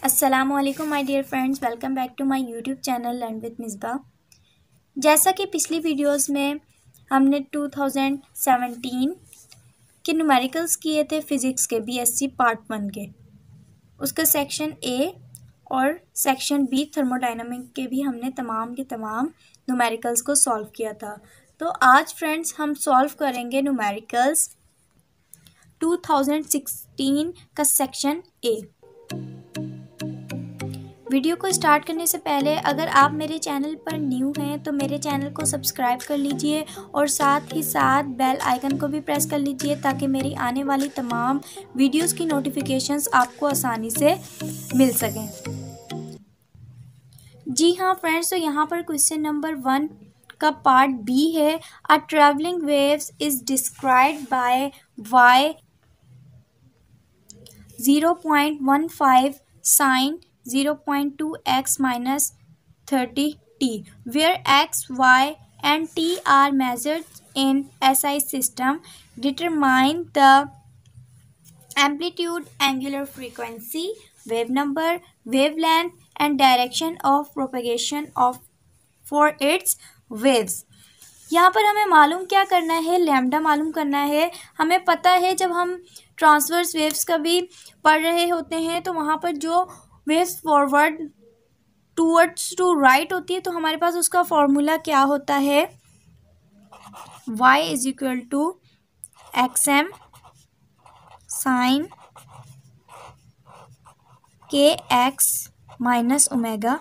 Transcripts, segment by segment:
अस्सलामुअलैकुम my dear friends, welcome back to my YouTube channel learn with Misba. जैसा कि पिछली वीडियोस में हमने 2017 के न्यूमेरिकल्स किए थे फिज़िक्स के बीएससी पार्ट 1 के, उसका सेक्शन ए और सेक्शन बी थर्मोडायनामिक के भी हमने तमाम के तमाम न्यूमेरिकल्स को सॉल्व किया था। तो आज फ्रेंड्स हम सॉल्व करेंगे न्यूमेरिकल्स 2016 का सेक्शन ए। वीडियो को स्टार्ट करने से पहले अगर आप मेरे चैनल पर न्यू हैं तो मेरे चैनल को सब्सक्राइब कर लीजिए और साथ ही साथ बेल आइकन को भी प्रेस कर लीजिए ताकि मेरी आने वाली तमाम वीडियोस की नोटिफिकेशंस आपको आसानी से मिल सकें। जी हाँ फ्रेंड्स, तो यहाँ पर क्वेश्चन नंबर 1 का पार्ट बी है। A travelling waves is described bye y 0.15 sin 0.2x minus 30t, where x, y, and t are measured in SI system. Determine the amplitude, angular frequency, wave number, wavelength, and direction of propagation of for its waves. यहाँ पर हमें मालूम क्या करना है, lambda मालूम करना है। हमें पता है जब हम ट्रांसवर्स वेव्स का भी पढ़ रहे होते हैं तो वहाँ पर जो waves forward towards to right होती है तो हमारे पास उसका फॉर्मूला क्या होता है, y is equal to XM sine KX minus omega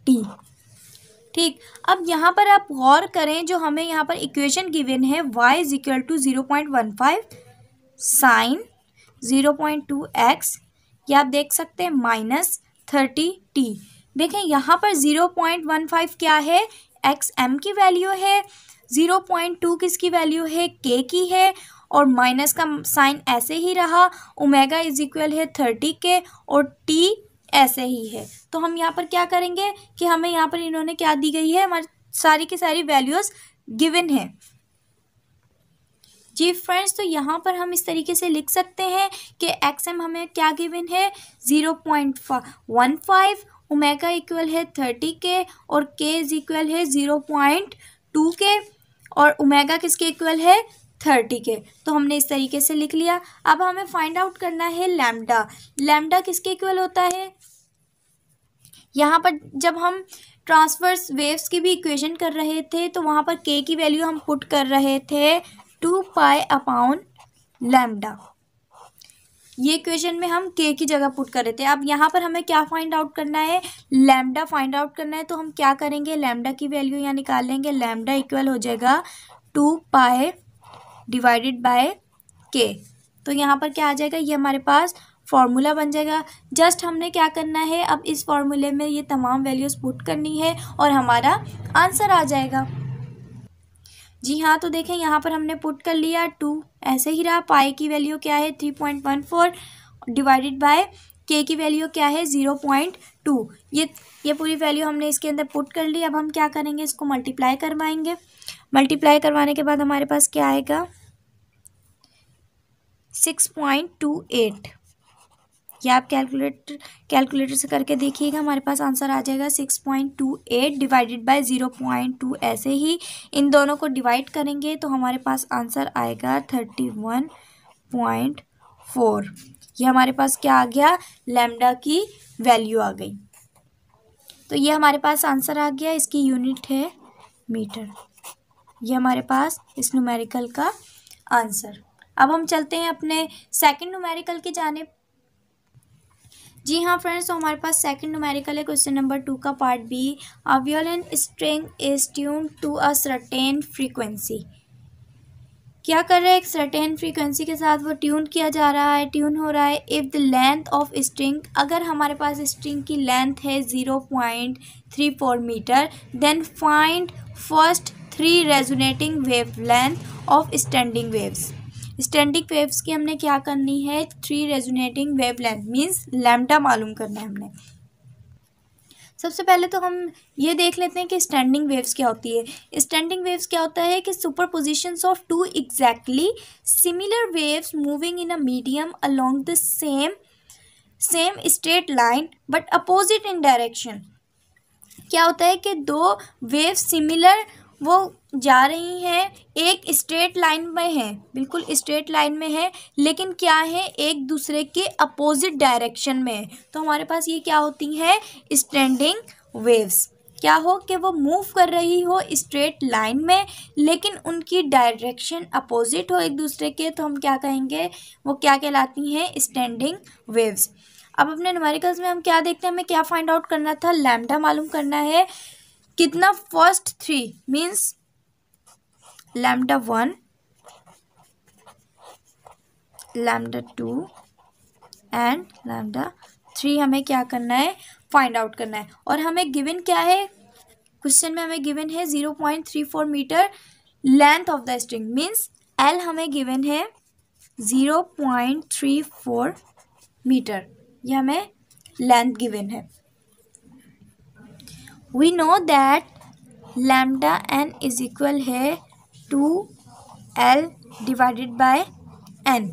t. ठीक, अब यहाँ पर आप गौर करें, जो हमें यहाँ पर इक्वेशन गिवन है y is equal to 0.15 sine 0.2x, या आप देख सकते हैं माइनस 30t। देखें यहाँ पर 0.15 क्या है, XM की वैल्यू है, 0.2 किसकी वैल्यू है, K की है, और माइनस का साइन ऐसे ही रहा, ओमेगा इज इक्वल है 30 के, और t ऐसे ही है। तो हम यहाँ पर क्या करेंगे कि हमें यहाँ पर इन्होंने क्या दी गई है, हमारी सारी की सारी वैल्यूज गिवन है। जी फ्रेंड्स, तो यहाँ पर हम इस तरीके से लिख सकते हैं कि XM हमें क्या गिवन है 0.15, ओमेगा इक्वल है 30 के, और K इज इक्वल है 0.2 के, और ओमेगा किसके इक्वल है 30 के। तो हमने इस तरीके से लिख लिया। अब हमें फाइंड आउट करना है लैम्डा। लैम्डा किसके इक्वल होता है, यहाँ पर जब हम ट्रांसवर्स वेव्स की भी इक्वेशन कर रहे थे तो वहाँ पर K की वैल्यू हम पुट कर रहे थे 2 पाई अपॉन लैम्डा। ये इक्वेशन में हम K की जगह पुट कर रहे थे। अब यहाँ पर हमें क्या फाइंड आउट करना है, लैम्डा फाइंड आउट करना है। तो हम क्या करेंगे, लैम्डा की वैल्यू यहाँ निकाल लेंगे। लैम्डा इक्वल हो जाएगा 2 पाई डिवाइडेड बाय K। तो यहाँ पर क्या आ जाएगा, ये हमारे पास फॉर्मूला बन जाएगा। जस्ट हमने क्या करना है, अब इस फॉर्मूले में ये तमाम वैल्यूज पुट करनी है और हमारा आंसर आ जाएगा। जी हाँ, तो देखें यहाँ पर हमने पुट कर लिया, 2 ऐसे ही रहा, पाई की वैल्यू क्या है 3.14 डिवाइडेड बाय K की वैल्यू क्या है 0.2। ये पूरी वैल्यू हमने इसके अंदर पुट कर ली। अब हम क्या करेंगे, इसको मल्टीप्लाई करवाएंगे। मल्टीप्लाई करवाने के बाद हमारे पास क्या आएगा 6.28। या आप कैलकुलेटर से करके देखिएगा, हमारे पास आंसर आ जाएगा 6.28 डिवाइडेड बाय 0.2। ऐसे ही इन दोनों को डिवाइड करेंगे तो हमारे पास आंसर आएगा 31.4। ये हमारे पास क्या आ गया, लैम्डा की वैल्यू आ गई। तो ये हमारे पास आंसर आ गया, इसकी यूनिट है मीटर। ये हमारे पास इस न्यूमेरिकल का आंसर। अब हम चलते हैं अपने सेकंड न्यूमेरिकल की जानिब। जी हाँ फ्रेंड्स, तो हमारे पास सेकंड न्यूमेरिकल है क्वेश्चन नंबर 2 का part B. A violin string is tuned to a certain frequency. क्या कर रहे हैं, एक सर्टेन फ्रीक्वेंसी के साथ वो ट्यून किया जा रहा है, ट्यून हो रहा है। If the length of string, अगर हमारे पास स्ट्रिंग की लेंथ है 0.34 metre, then find first 3 resonating wavelength of standing waves. Standing waves की हमने क्या करनी है, 3 रेजोनेटिंग वेवलेंथ मीन्स लैम्डा मालूम करना है हमने। सबसे पहले तो हम ये देख लेते हैं कि स्टैंडिंग वेव्स क्या होती है। स्टैंडिंग वेव्स क्या होता है कि superpositions of 2 exactly similar waves moving in a medium along the same same straight line but opposite in direction. क्या होता है कि दो वेव सिमिलर वो जा रही हैं, एक स्ट्रेट लाइन में है, बिल्कुल स्ट्रेट लाइन में है, लेकिन क्या है एक दूसरे के अपोजिट डायरेक्शन में है। तो हमारे पास ये क्या होती हैं, स्टैंडिंग वेव्स। क्या हो कि वो मूव कर रही हो स्ट्रेट लाइन में, लेकिन उनकी डायरेक्शन अपोजिट हो एक दूसरे के, तो हम क्या कहेंगे, वो क्या कहलाती हैं, स्टैंडिंग वेव्स। अब अपने न्यूमेरिकल्स में हम क्या देखते हैं, हमें क्या फाइंड आउट करना था, लैम्डा मालूम करना है। कितना, first 3 means lambda 1, lambda 2 and lambda 3 हमें क्या करना है, फाइंड आउट करना है। और हमें गिवन क्या है, क्वेश्चन में हमें गिवन है 0.34 metre length of the string, means L हमें गिवन है 0.34 मीटर, ये हमें लेंथ गिवन है। We know that lambda n is equal है 2L डिवाइडेड बाय n।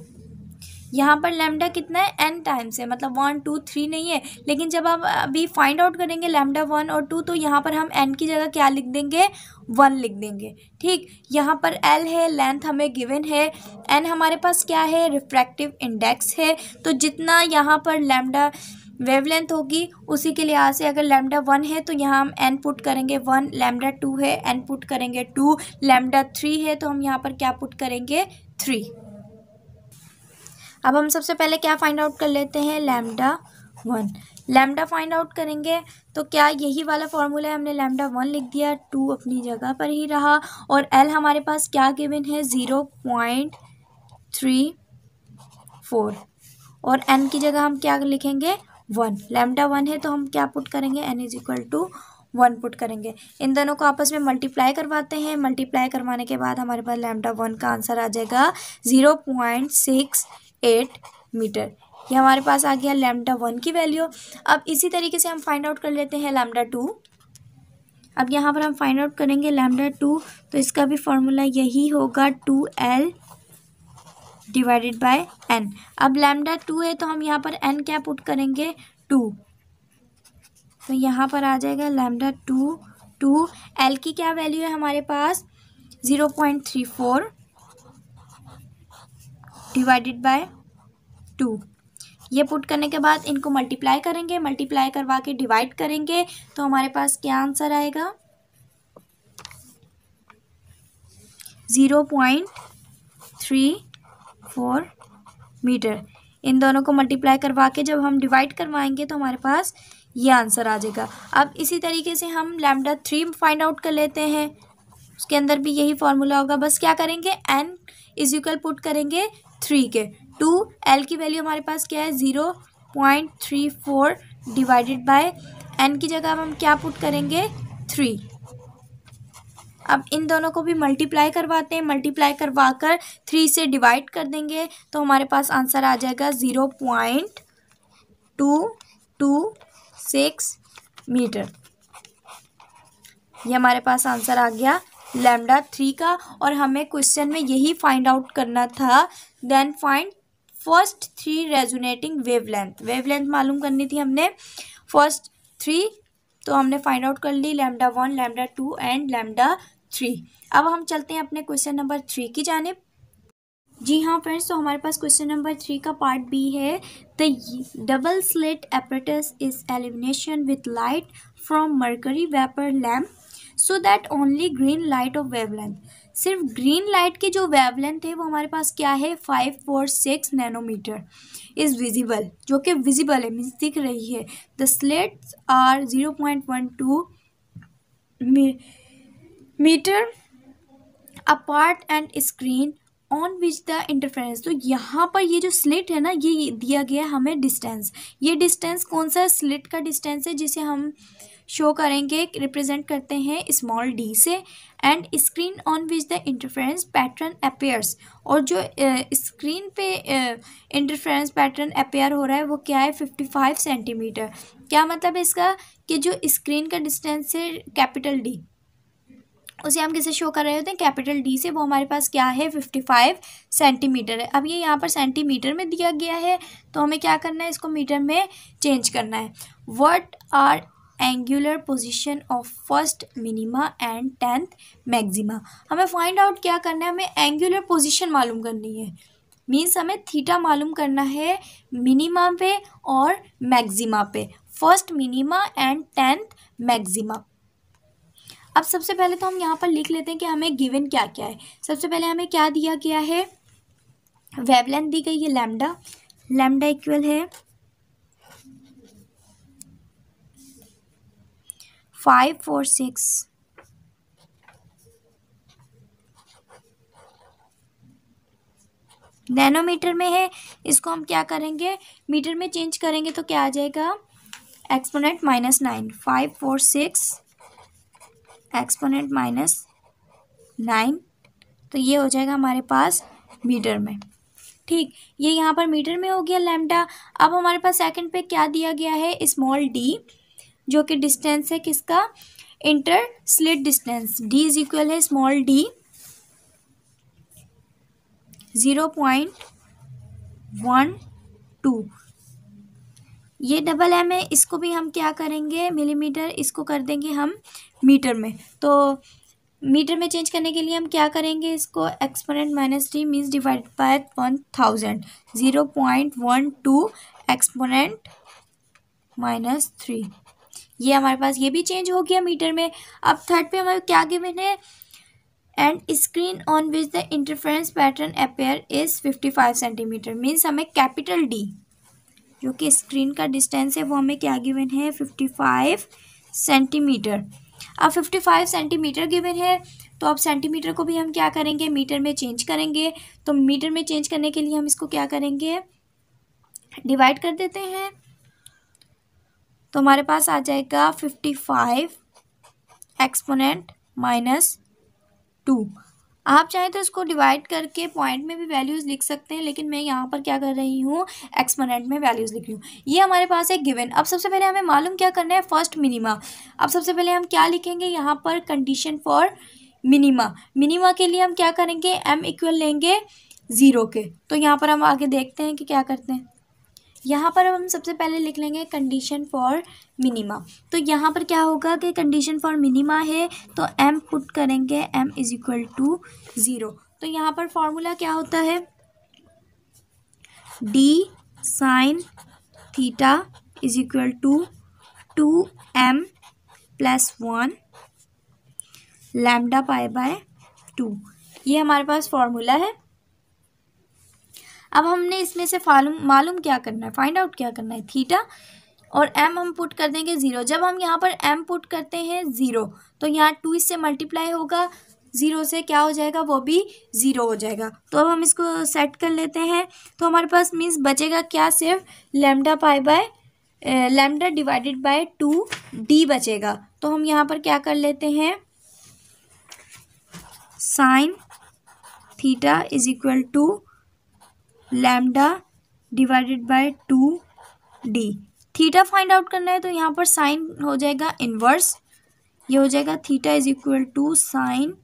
यहाँ पर लैम्डा कितना है, n टाइम्स है, मतलब 1 2 3 नहीं है। लेकिन जब आप अभी फाइंड आउट करेंगे लैम्डा 1 और 2, तो यहाँ पर हम n की जगह क्या लिख देंगे, 1 लिख देंगे। ठीक, यहाँ पर l है, लेंथ हमें गिवन है, n हमारे पास क्या है, रिफ्रैक्टिव इंडेक्स है। तो जितना यहाँ पर लैम्डा वेवलेंथ होगी उसी के लिहाज से, अगर लैम्डा 1 है तो यहाँ हम n पुट करेंगे 1, लैम्डा 2 है n पुट करेंगे 2, लैम्डा 3 है तो हम यहाँ पर क्या पुट करेंगे, 3। अब हम सबसे पहले क्या फाइंड आउट कर लेते हैं, लैम्डा 1। लैम्डा फाइंड आउट करेंगे तो क्या यही वाला फॉर्मूला है, हमने लैम्डा 1 लिख दिया, 2 अपनी जगह पर ही रहा, और l हमारे पास क्या गिवन है, 0.34, और n की जगह हम क्या लिखेंगे, 1। लैम्डा 1 है तो हम क्या पुट करेंगे, n is equal to 1 put करेंगे। इन दोनों को आपस में मल्टीप्लाई करवाते हैं, मल्टीप्लाई करवाने के बाद हमारे पास लैम्डा 1 का आंसर आ जाएगा 0.68 मीटर। ये हमारे पास आ गया लैम्डा 1 की वैल्यू। अब इसी तरीके से हम फाइंड आउट कर लेते हैं लैम्डा 2। अब यहाँ पर हम फाइंड आउट करेंगे लैम्डा 2, तो इसका भी फॉर्मूला यही होगा, 2L डिवाइडेड बाय n। अब लैम्डा 2 है तो हम यहाँ पर n क्या पुट करेंगे, 2, तो यहाँ पर आ जाएगा लैम्डा 2 l की क्या वैल्यू है हमारे पास, 0.34 डिवाइडेड बाय 2। ये पुट करने के बाद इनको मल्टीप्लाई करेंगे, मल्टीप्लाई करवा के डिवाइड करेंगे, तो हमारे पास क्या आंसर आएगा, 0.34 मीटर। इन दोनों को मल्टीप्लाई करवा के जब हम डिवाइड करवाएंगे तो हमारे पास ये आंसर आ जाएगा। अब इसी तरीके से हम लैम्डा 3 फाइंड आउट कर लेते हैं, उसके अंदर भी यही फॉर्मूला होगा, बस क्या करेंगे, n इज इक्वल पुट करेंगे 3 के, 2L की वैल्यू हमारे पास क्या है, 0.34 डिवाइडेड बाय n की जगह अब हम क्या पुट करेंगे, 3। अब इन दोनों को भी मल्टीप्लाई करवाते हैं, मल्टीप्लाई करवा कर 3 से डिवाइड कर देंगे, तो हमारे पास आंसर आ जाएगा 0.226 मीटर। ये हमारे पास आंसर आ गया लैम्डा 3 का, और हमें क्वेश्चन में यही फाइंड आउट करना था। Then find first 3 resonating wavelength. Wavelength मालूम करनी थी हमने, फर्स्ट 3 तो हमने फाइंड आउट कर ली, लैम्डा 1, लैम्डा 2 एंड लैम्डा 3। अब हम चलते हैं अपने क्वेश्चन नंबर 3 की जानिब। जी हाँ फ्रेंड्स, तो हमारे पास क्वेश्चन नंबर 3 का पार्ट बी है, the double slit apparatus is elimination with light from mercury vapour lamp so that only green light of wavelength. सिर्फ ग्रीन लाइट की जो वेवलेंथ है वो हमारे पास क्या है, 546 नैनोमीटर इज़ विजिबल, जो कि विजिबल है, मीन्स दिख रही है। The slits are 0.12 metre apart and screen on which the interference. तो यहाँ पर ये जो स्लिट है ना, ये दिया गया हमें डिस्टेंस। ये डिस्टेंस कौन सा स्लिट का डिस्टेंस है, जिसे हम शो करेंगे, रिप्रेजेंट करते हैं स्मॉल d से। And screen on which the interference pattern appears, और जो स्क्रीन पे इंटरफेरेंस पैटर्न अपेयर हो रहा है वो क्या है, 55 सेंटीमीटर। क्या मतलब है इसका, कि जो स्क्रीन का डिस्टेंस है कैपिटल D, उसे हम किसे शो कर रहे होते हैं, कैपिटल डी से। वो हमारे पास क्या है, 55 सेंटीमीटर है। अब ये यहाँ पर सेंटीमीटर में दिया गया है, तो हमें क्या करना है, इसको मीटर में चेंज करना है। What are angular position of first minima and 10th maxima. हमें फाइंड आउट क्या करना है, हमें एंगुलर पोजीशन मालूम करनी है। मीन्स हमें थीटा मालूम करना है मिनिमा पे और मैक्सिमा पे, first minima and 10th maxima. अब सबसे पहले तो हम यहाँ पर लिख लेते हैं कि हमें गिवन क्या क्या है। सबसे पहले हमें क्या दिया गया है, वेवलेंथ दी गई है लैम्डा। लैम्डा इक्वल है 546 नैनोमीटर में है। इसको हम क्या करेंगे, मीटर में चेंज करेंगे तो क्या आ जाएगा, एक्सपोनेंट -9। 546 एक्सपोनेंट -9, तो ये हो जाएगा हमारे पास मीटर में। ठीक, ये यहाँ पर मीटर में हो गया लैम्डा। अब हमारे पास सेकंड पे क्या दिया गया है, स्मॉल डी, जो कि डिस्टेंस है किसका, inter slit distance. D is equal है स्मॉल डी 0.12। ये डबल एम है, इसको भी हम क्या करेंगे, मिलीमीटर, इसको कर देंगे हम मीटर में। तो मीटर में चेंज करने के लिए हम क्या करेंगे, इसको exponent -3 means divide by 1000, 0.12 exponent -3। ये हमारे पास ये भी चेंज हो गया मीटर में। अब थर्ड पे हमारे क्या गिवन है, and screen on which the interference pattern appear is 55 centimetre. Means हमें कैपिटल डी, जो कि स्क्रीन का डिस्टेंस है, वो हमें क्या गिवन है, 55 सेंटीमीटर। अब 55 सेंटीमीटर गिवन है, तो अब सेंटीमीटर को भी हम क्या करेंगे, मीटर में चेंज करेंगे। तो मीटर में चेंज करने के लिए हम इसको क्या करेंगे, डिवाइड कर देते हैं। तो हमारे पास आ जाएगा 55 एक्सपोनेंट -2। आप चाहें तो इसको डिवाइड करके पॉइंट में भी वैल्यूज़ लिख सकते हैं, लेकिन मैं यहाँ पर क्या कर रही हूँ, एक्सपोनेंट में वैल्यूज़ लिख रही हूँ। ये हमारे पास है गिवन। अब सबसे पहले हमें मालूम क्या करना है, फर्स्ट मिनिमा। अब सबसे पहले हम क्या लिखेंगे यहाँ पर, कंडीशन फॉर मिनिमा। मिनिमा के लिए हम क्या करेंगे, एम इक्वल लेंगे 0 के। तो यहाँ पर हम आगे देखते हैं कि क्या करते हैं। यहाँ पर हम सबसे पहले लिख लेंगे कंडीशन फॉर मिनिमा। तो यहाँ पर क्या होगा कि कंडीशन फॉर मिनिमा है, तो m पुट करेंगे, m इज इक्वल टू 0। तो यहाँ पर फॉर्मूला क्या होता है, d sine theta is equal to 2m + 1 lambda pi by 2। ये हमारे पास फॉर्मूला है। अब हमने इसमें से मालूम क्या करना है, फाइंड आउट क्या करना है, थीटा, और m हम पुट कर देंगे 0। जब हम यहाँ पर m पुट करते हैं 0, तो यहाँ 2 इससे मल्टीप्लाई होगा, 0 से क्या हो जाएगा, वो भी 0 हो जाएगा। तो अब हम इसको सेट कर लेते हैं। तो हमारे पास मीन्स बचेगा क्या, सिर्फ lambda pi by lambda divided by 2d बचेगा। तो हम यहाँ पर क्या कर लेते हैं, sine theta is equal to lambda divided by 2d। Theta find out करना है, तो यहाँ पर साइन हो जाएगा इन्वर्स, ये हो जाएगा theta is equal to sine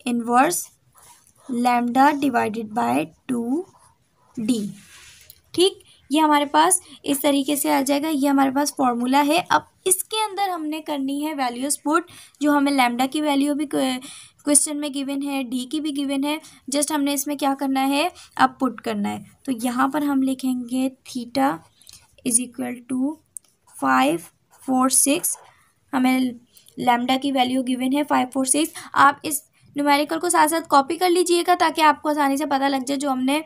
inverse lambda divided by 2d। ठीक, ये हमारे पास इस तरीके से आ जाएगा। ये हमारे पास फॉर्मूला है। अब इसके अंदर हमने करनी है वैल्यूज पुट, जो हमें लैम्डा की वैल्यू भी क्वेश्चन में गिवन है, डी की भी गिवन है। जस्ट हमने इसमें क्या करना है, अब पुट करना है। तो यहाँ पर हम लिखेंगे थीटा इज इक्वल टू 546, हमें लैम्डा की वैल्यू गिवन है 546। आप इस न्यूमेरिकल को साथ साथ कॉपी कर लीजिएगा, ताकि आपको आसानी से पता लग जाए जो हमने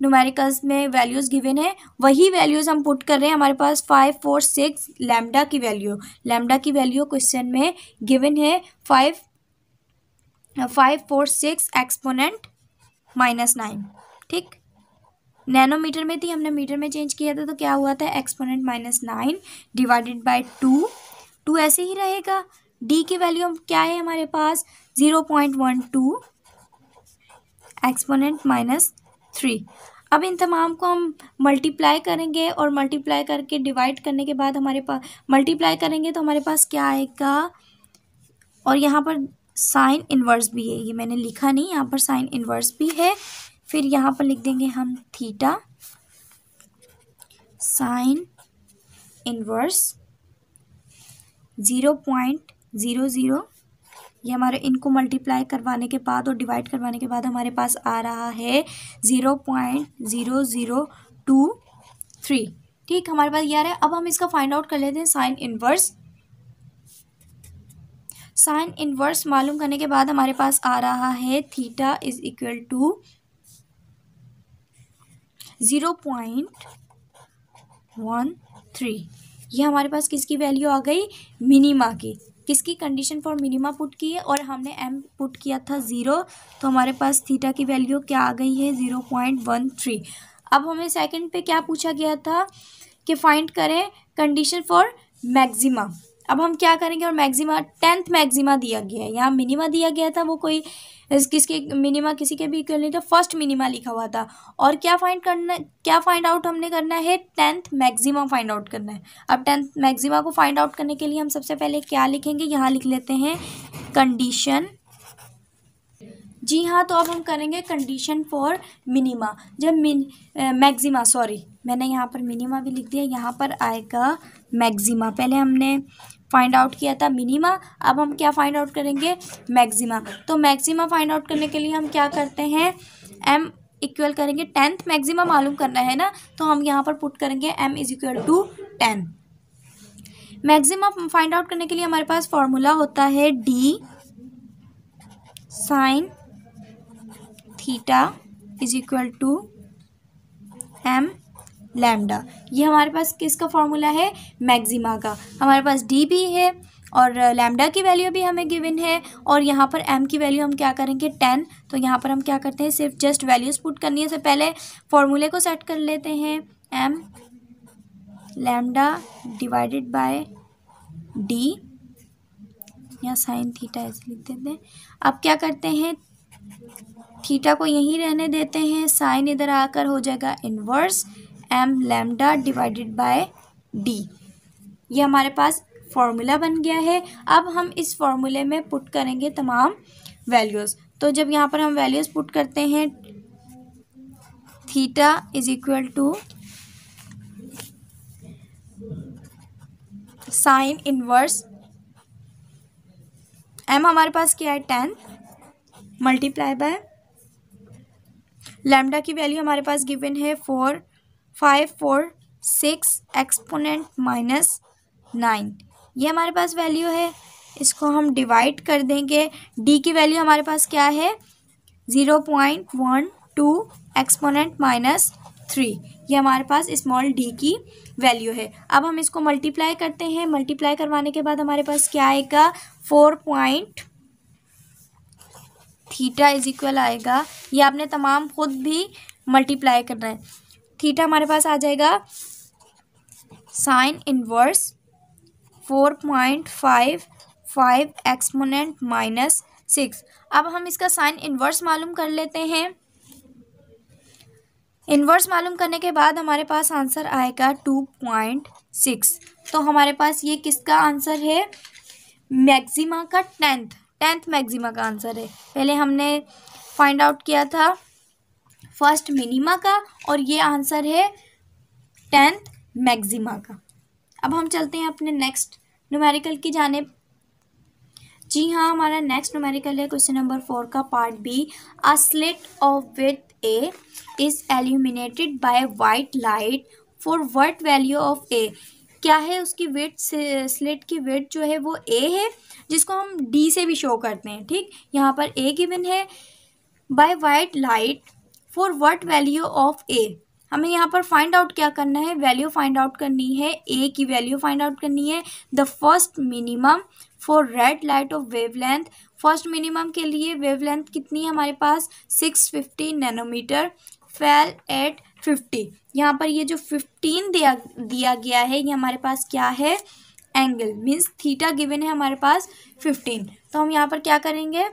न्यूमेरिकल्स में वैल्यूज़ गिवन है वही वैल्यूज़ हम पुट कर रहे हैं। हमारे पास 546 लैम्डा की वैल्यू क्वेश्चन में गिवन है 546 एक्सपोनेंट -9। ठीक, नैनोमीटर में थी, हमने मीटर में चेंज किया था, तो क्या हुआ था, एक्सपोनेंट -9 डिवाइडेड बाय 2 ऐसे ही रहेगा। डी की वैल्यू क्या है हमारे पास, 0.12 एक्सपोनेंट -3। अब इन तमाम को हम मल्टीप्लाई करेंगे, और मल्टीप्लाई करके डिवाइड करने के बाद हमारे पास मल्टीप्लाई करेंगे तो हमारे पास क्या आएगा, और यहाँ पर साइन इन्वर्स भी है, ये मैंने लिखा नहीं, यहाँ पर साइन इन्वर्स भी है। फिर यहाँ पर लिख देंगे हम थीटा साइन इन्वर्स 0.00। ये हमारे इनको मल्टीप्लाई करवाने के बाद और डिवाइड करवाने के बाद हमारे पास आ रहा है 0.0023। ठीक, हमारे पास ये आ रहा है। अब हम इसका फाइंड आउट कर लेते हैं साइन इन्वर्स। साइन इन्वर्स मालूम करने के बाद हमारे पास आ रहा है थीटा इज इक्वल टू 0.13। ये हमारे पास किसकी वैल्यू आ गई, मिनिमा की। किसकी कंडीशन फॉर मिनिमा पुट की है और हमने एम पुट किया था 0, तो हमारे पास थीटा की वैल्यू क्या आ गई है 0.13। अब हमें सेकंड पे क्या पूछा गया था कि फाइंड करें कंडीशन फॉर मैक्सिमा। अब हम क्या करेंगे, और मैक्सिमा 10th मैक्सिमा दिया गया है, यहाँ मिनिमा दिया गया था, वो कोई किसके मिनिमा किसी के भी इक्वल नहीं था, फर्स्ट मिनिमा लिखा हुआ था। और क्या फाइंड आउट हमने करना है, 10th मैक्सिमा फाइंड आउट करना है। अब 10th मैक्सिमा को फाइंड आउट करने के लिए हम सबसे पहले क्या लिखेंगे, यहाँ लिख लेते हैं कंडीशन। जी हाँ, तो अब हम करेंगे कंडीशन फॉर मिनिमा। जब मैक्सिमा, सॉरी मैंने यहाँ पर मिनिमा भी लिख दिया, यहाँ पर आएगा मैक्सिमा। पहले हमने फाइंड आउट किया था मिनिमा, अब हम क्या फाइंड आउट करेंगे, मैक्सिमा। तो मैक्सिमा फाइंड आउट करने के लिए हम क्या करते हैं, m इक्वल करेंगे 10th मैक्सिमा मालूम करना है ना, तो हम यहाँ पर पुट करेंगे m is equal to 10। Maxima find out करने के लिए हमारे पास फॉर्मूला होता है d sine theta is equal to m lambda. ये हमारे पास किसका फॉर्मूला है, मैक्सिमा का। हमारे पास डी भी है और लैम्डा की वैल्यू भी हमें गिवन है, और यहाँ पर m की वैल्यू हम क्या करेंगे 10। तो यहाँ पर हम क्या करते हैं, सिर्फ जस्ट वैल्यूज पुट करनी है। से पहले फॉर्मूले को सेट कर लेते हैं, m lambda divided bye D, या साइन थीटा ऐसे लिख देते हैं। अब क्या करते हैं, थीटा को यहीं रहने देते हैं, साइन इधर आकर हो जाएगा inverse m lambda divided bye d। ये हमारे पास फॉर्मूला बन गया है। अब हम इस फॉर्मूले में पुट करेंगे तमाम वैल्यूज़। तो जब यहाँ पर हम वैल्यूज़ पुट करते हैं, theta is equal to sine inverse m हमारे पास क्या है 10 मल्टीप्लाई बाय लैम्डा की वैल्यू हमारे पास गिवन है 4.546 एक्सपोनेंट -9। ये हमारे पास वैल्यू है, इसको हम डिवाइड कर देंगे। d की वैल्यू हमारे पास क्या है 0.12 एक्सपोनेंट -3। ये हमारे पास स्मॉल d की वैल्यू है। अब हम इसको मल्टीप्लाई करते हैं, मल्टीप्लाई करवाने के बाद हमारे पास क्या आएगा 4. थीटा इज इक्वल आएगा, ये आपने तमाम खुद भी मल्टीप्लाई करना है। थीटा हमारे पास आ जाएगा साइन इन्वर्स 4.55 एक्सपोनेंट -6। अब हम इसका साइन इन्वर्स मालूम कर लेते हैं। इन्वर्स मालूम करने के बाद हमारे पास आंसर आएगा 2.6। तो हमारे पास ये किसका आंसर है, मैक्सिमा का 10th मैक्सिमा का आंसर है। पहले हमने फाइंड आउट किया था फर्स्ट मिनिमा का, और ये आंसर है 10th मैक्सिमा का। अब हम चलते हैं अपने नेक्स्ट न्यूमेरिकल की जानिब। जी हाँ, हमारा नेक्स्ट न्यूमेरिकल है क्वेश्चन नंबर 4 का part B. A slit of width a is illuminated by white light for what value of a. क्या है उसकी विड्थ, स्लिट की विड्थ जो है वो ए है, जिसको हम डी से भी शो करते हैं। ठीक, यहाँ पर ए गिवन है by white light for what value of a. हमें यहाँ पर फाइंड आउट क्या करना है, वैल्यू फाइंड आउट करनी है, ए की वैल्यू फाइंड आउट करनी है। The first minimum for red light of wavelength. First minimum के लिए वेवलेंथ कितनी है हमारे पास 650 नैनोमीटर, फेल एट 50। यहाँ पर ये जो 15 दिया गया है, ये हमारे पास क्या है, एंगल, मीन्स थीटा गिवन है हमारे पास 15। तो हम यहाँ पर क्या करेंगे,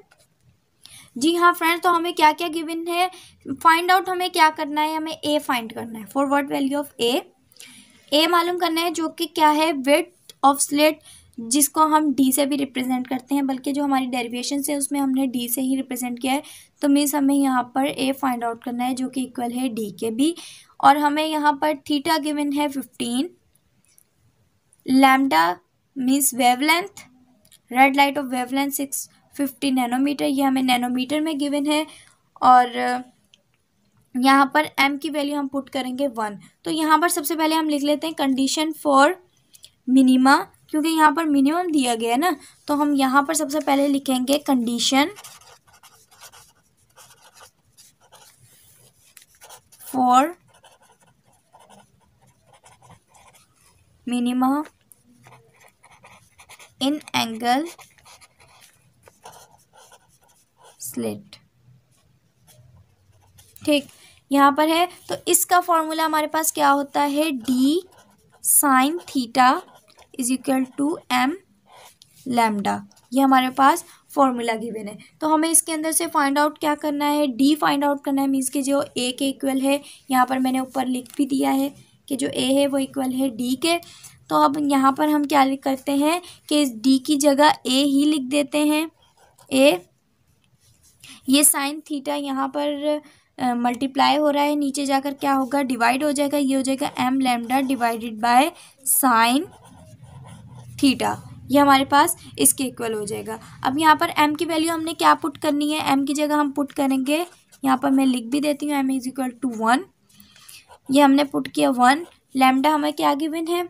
जी हाँ फ्रेंड्स, तो हमें क्या क्या गिवन है, फाइंड आउट हमें क्या करना है, हमें ए फाइंड करना है। फॉर व्हाट वैल्यू ऑफ ए, ए मालूम करना है, जो कि क्या है विड्थ ऑफ स्लिट जिसको हम डी से भी रिप्रेजेंट करते हैं, बल्कि जो हमारी डेरिवेशन है उसमें हमने डी से ही रिप्रेजेंट किया है। तो मीन्स हमें यहाँ पर ए फाइंड आउट करना है जो कि इक्वल है डी के भी। और हमें यहाँ पर थीटा गिवन है 15, lambda means wavelength, red light of wavelength 650 nanometre, ये हमें नैनोमीटर में गिवन है। और यहाँ पर m की वैल्यू हम पुट करेंगे 1। तो यहाँ पर सबसे पहले हम लिख लेते हैं कंडीशन फॉर मिनिमा, क्योंकि यहाँ पर मिनिमम दिया गया है ना, तो हम यहाँ पर सबसे पहले लिखेंगे condition for minima in angle slit. ठीक, यहाँ पर है। तो इसका फॉर्मूला हमारे पास क्या होता है, d sine theta is equal to m lambda. ये हमारे पास फॉर्मूला गिवन है। तो हमें इसके अंदर से फाइंड आउट क्या करना है, डी फाइंड आउट करना है। मीन्स के जो ए के इक्वल है, यहाँ पर मैंने ऊपर लिख भी दिया है कि जो ए है वो इक्वल है डी के। तो अब यहाँ पर हम क्या लिख करते हैं कि इस डी की जगह ए ही लिख देते हैं, ए। ये साइन थीटा यहाँ पर मल्टीप्लाई हो रहा है, नीचे जाकर क्या होगा, डिवाइड हो जाएगा। ये हो जाएगा m lambda divided by sine theta. ये हमारे पास इसके इक्वल हो जाएगा। अब यहाँ पर m की वैल्यू हमने क्या पुट करनी है, m की जगह हम पुट करेंगे, यहाँ पर मैं लिख भी देती हूँ, m इज इक्वल टू 1। ये हमने पुट किया 1। लैम्डा हमें क्या गिवन है,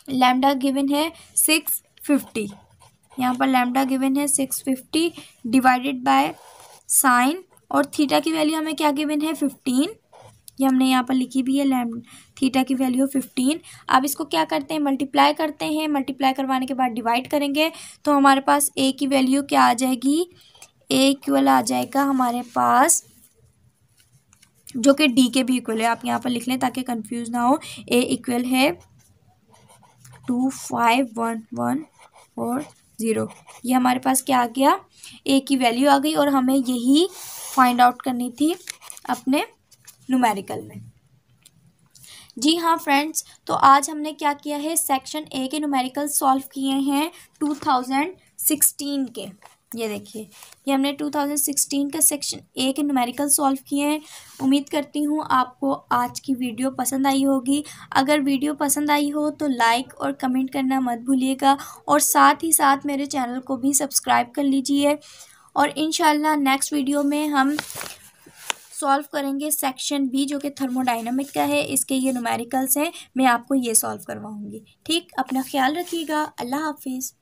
लैम्डा गिवन है 650। यहाँ पर लैम्डा गिवन है 650 डिवाइडेड बाय साइन, और थीटा की वैल्यू हमें क्या गिवन है 15। ये हमने यहाँ पर लिखी भी है, थीटा की वैल्यू 15। अब इसको क्या करते हैं, मल्टीप्लाई करते हैं। मल्टीप्लाई करवाने के बाद डिवाइड करेंगे, तो हमारे पास ए की वैल्यू क्या आ जाएगी, ए इक्वल आ जाएगा हमारे पास, जो कि डी के भी इक्वल है। आप यहाँ पर लिख लें ताकि कंफ्यूज ना हो। ए इक्वल है 251140। ये हमारे पास क्या आ गया, ए की वैल्यू आ गई। और हमें यही फाइंड आउट करनी थी अपने न्यूमेरिकल में। जी हाँ फ्रेंड्स, तो आज हमने क्या किया है, सेक्शन ए के न्यूमेरिकल सॉल्व किए हैं 2016 के। ये देखिए, ये हमने 2016 का सेक्शन ए के न्यूमेरिकल सॉल्व किए हैं। उम्मीद करती हूँ आपको आज की वीडियो पसंद आई होगी। अगर वीडियो पसंद आई हो तो लाइक और कमेंट करना मत भूलिएगा, और साथ ही साथ मेरे चैनल को भी सब्सक्राइब कर लीजिए। और इंशाल्लाह नेक्स्ट वीडियो में हम सॉल्व करेंगे सेक्शन बी, जो कि थर्मोडायनामिक का है। इसके ये न्यूमेरिकल्स हैं, मैं आपको ये सॉल्व करवाऊंगी। ठीक, अपना ख्याल रखिएगा। अल्लाह हाफिज़।